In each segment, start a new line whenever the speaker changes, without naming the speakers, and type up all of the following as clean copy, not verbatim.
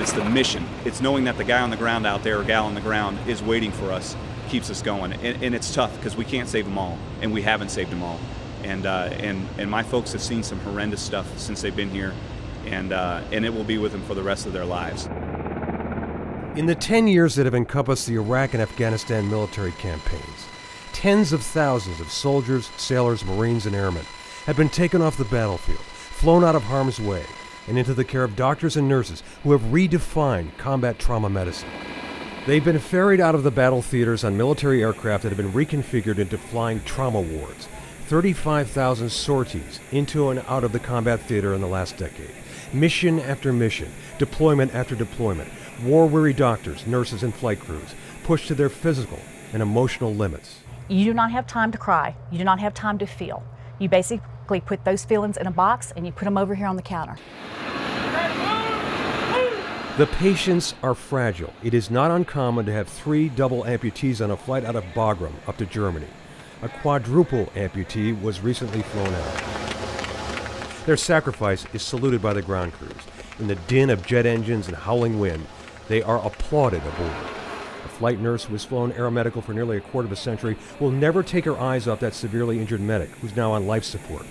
it's the mission. It's knowing that the guy on the ground out there or gal on the ground is waiting for us, keeps us going. And it's tough because we can't save them all, and we haven't saved them all. And my folks have seen some horrendous stuff since they've been here, and it will be with them for the rest of their lives.
In the 10 years that have encompassed the Iraq and Afghanistan military campaigns, tens of thousands of soldiers, sailors, Marines, and airmen have been taken off the battlefield, flown out of harm's way, and into the care of doctors and nurses who have redefined combat trauma medicine. They've been ferried out of the battle theaters on military aircraft that have been reconfigured into flying trauma wards. 35,000 sorties into and out of the combat theater in the last decade. Mission after mission, deployment after deployment, war-weary doctors, nurses, and flight crews pushed to their physical and emotional limits.
You do not have time to cry. You do not have time to feel. You basically put those feelings in a box and you put them over here on the counter.
The patients are fragile. It is not uncommon to have 3 double amputees on a flight out of Bagram up to Germany. A quadruple amputee was recently flown out. Their sacrifice is saluted by the ground crews. In the din of jet engines and howling wind, they are applauded aboard. A flight nurse who has flown aeromedical for nearly a quarter of a century will never take her eyes off that severely injured medic who's now on life support.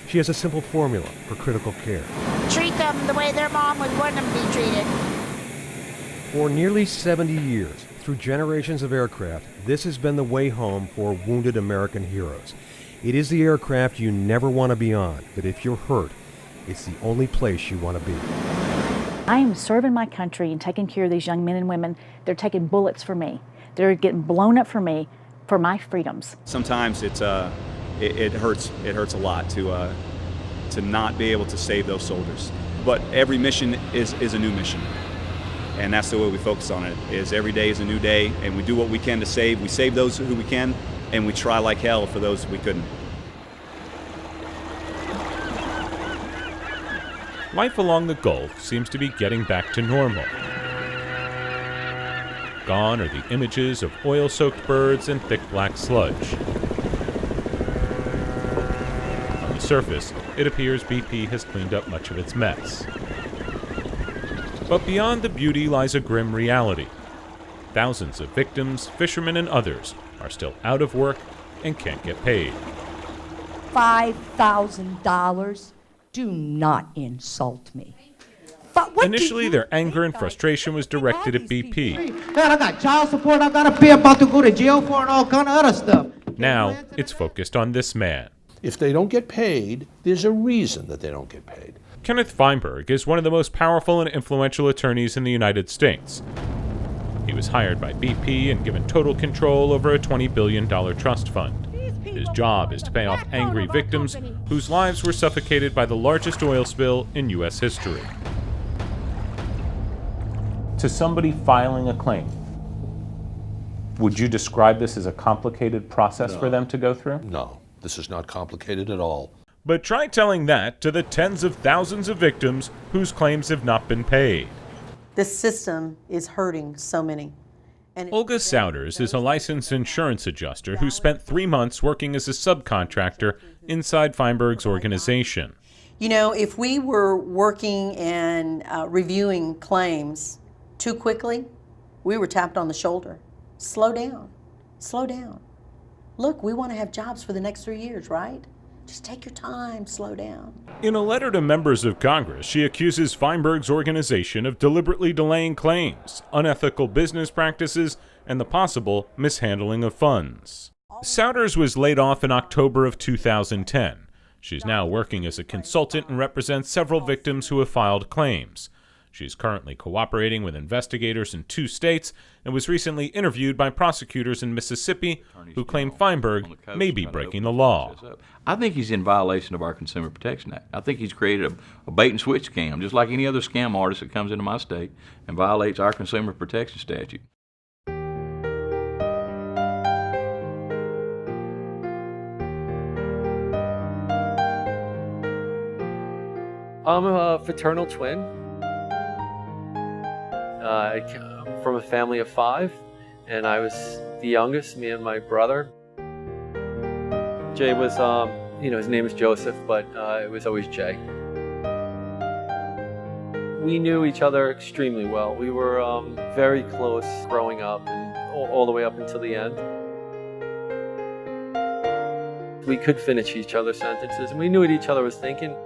She has a simple formula for critical care.
Treat them the way their mom would want them to be treated.
For nearly 70 years, through generations of aircraft, this has been the way home for wounded American heroes. It is the aircraft you never want to be on, but if you're hurt, it's the only place you want to be.
I am serving my country and taking care of these young men and women. They're taking bullets for me. They're getting blown up for me, for my freedoms.
Sometimes it hurts. It hurts a lot to not be able to save those soldiers. But every mission is a new mission. And that's the way we focus on it, is every day is a new day, and we do what we can to save. We save those who we can, and we try like hell for those we couldn't.
Life along the Gulf seems to be getting back to normal. Gone are the images of oil-soaked birds and thick black sludge. On the surface, it appears BP has cleaned up much of its mess. But beyond the beauty lies a grim reality. Thousands of victims, fishermen, and others are still out of work and can't get paid.
$5,000? Do not insult me.
Initially, their anger and frustration was directed at BP.
Man, I got child support I gotta pay, about to go to jail for, and all kind of other stuff.
Now, it's focused on this man.
If they don't get paid, there's a reason that they don't get paid.
Kenneth Feinberg is one of the most powerful and influential attorneys in the United States. He was hired by BP and given total control over a $20 billion trust fund. His job is to pay off angry victims whose lives were suffocated by the largest oil spill in U.S. history. To somebody filing a claim, would you describe this as a complicated process for them to go through?
No, this is not complicated at all.
But try telling that to the tens of thousands of victims whose claims have not been paid.
This system is hurting so many.
Olga Souders is a licensed insurance adjuster who spent 3 months working as a subcontractor inside Feinberg's organization.
You know, if we were working and reviewing claims too quickly, we were tapped on the shoulder. Slow down. Slow down. Look, we want to have jobs for the next 3 years, right? Just take your time, slow down.
In a letter to members of Congress, she accuses Feinberg's organization of deliberately delaying claims, unethical business practices, and the possible mishandling of funds. Souders was laid off in October of 2010. She's now working as a consultant and represents several victims who have filed claims. She's currently cooperating with investigators in 2 states and was recently interviewed by prosecutors in Mississippi who claim Feinberg may be breaking the law.
I think he's in violation of our Consumer Protection Act. I think he's created a bait-and-switch scam, just like any other scam artist that comes into my state and violates our Consumer Protection Statute.
I'm a fraternal twin. I come from a family of 5, and I was the youngest, me and my brother. Jay was, his name is Joseph, but it was always Jay. We knew each other extremely well. We were very close growing up and all the way up until the end. We could finish each other's sentences, and we knew what each other was thinking.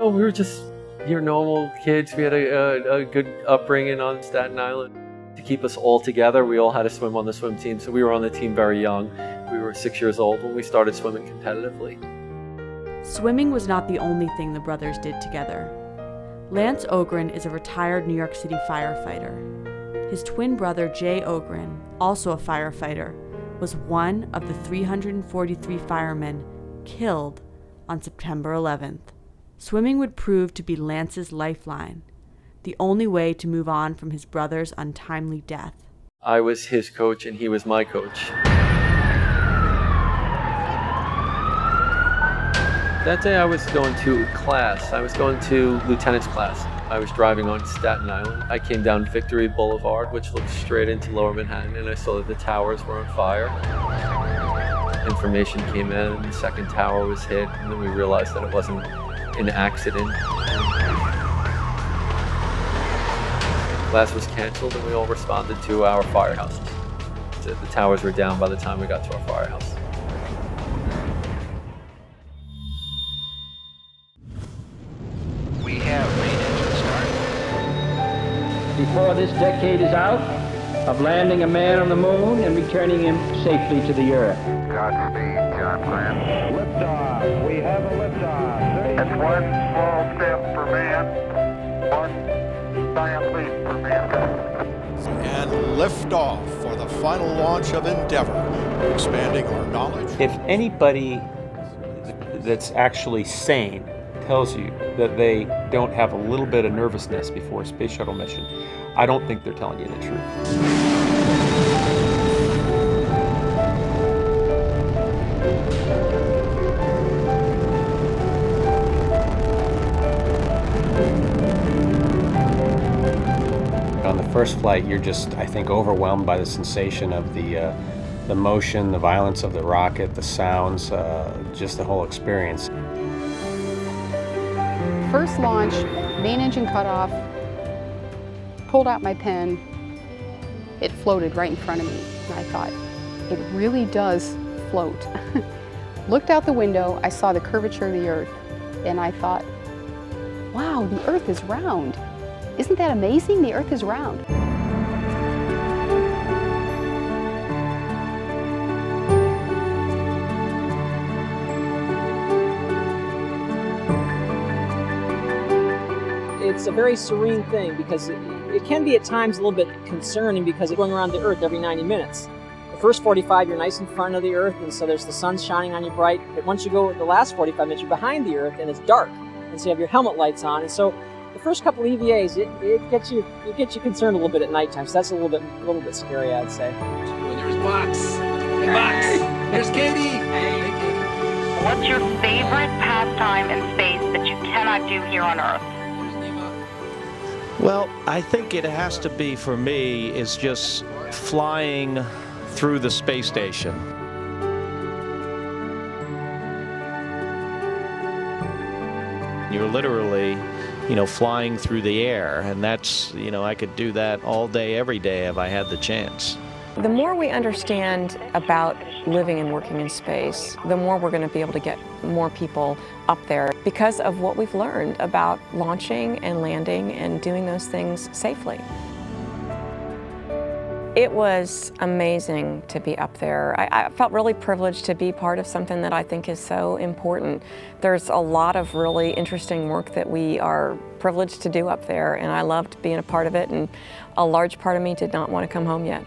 Oh, we were just your normal kids. We had a good upbringing on Staten Island. To keep us all together, we all had to swim on the swim team, so we were on the team very young. We were 6 years old when we started swimming competitively.
Swimming was not the only thing the brothers did together. Lance Ogren is a retired New York City firefighter. His twin brother, Jay Ogren, also a firefighter, was one of the 343 firemen killed on September 11th. Swimming would prove to be Lance's lifeline, the only way to move on from his brother's untimely death.
I was his coach and he was my coach. That day I was going to class. I was going to lieutenant's class. I was driving on Staten Island. I came down Victory Boulevard, which looks straight into Lower Manhattan, and I saw that the towers were on fire. Information came in, and the second tower was hit, and then we realized that it wasn't an accident. Class was canceled, and we all responded to our firehouses. The towers were down by the time we got to our firehouse.
We have main engine start.
Before this decade is out, of landing a man on the moon and returning him safely to the Earth.
Godspeed, John Glenn.
Liftoff. We have a liftoff.
That's one small step for man, one giant leap for mankind.
And liftoff for the final launch of Endeavour, expanding our knowledge.
If anybody that's actually sane tells you that they don't have a little bit of nervousness before a space shuttle mission, I don't think they're telling you the truth. On the first flight, you're just, I think, overwhelmed by the sensation of the motion, the violence of the rocket, the sounds, just the whole experience.
First launch, main engine cut off, pulled out my pen, it floated right in front of me. And I thought, it really does float. Looked out the window, I saw the curvature of the Earth, and I thought, wow, the Earth is round. Isn't that amazing? The Earth is round.
It's a very serene thing because it can be at times a little bit concerning because it's going around the Earth every 90 minutes. The first 45, you're nice in front of the Earth, and so there's the sun shining on you bright. But once you go the last 45 minutes, you're behind the Earth, and it's dark. And so you have your helmet lights on. And so the first couple of EVAs, it gets you concerned a little bit at nighttime. So that's a little bit scary, I'd say.
There's Box. Hey, Box. There's Katie. Hey, Katie.
What's your favorite pastime in space that you cannot do here on Earth?
Well, I think it has to be, for me, is just flying through the space station. You're literally, flying through the air, and that's, I could do that all day, every day if I had the chance.
The more we understand about living and working in space, the more we're going to be able to get more people up there because of what we've learned about launching and landing and doing those things safely. It was amazing to be up there. I felt really privileged to be part of something that I think is so important. There's a lot of really interesting work that we are privileged to do up there, and I loved being a part of it, and a large part of me did not want to come home yet.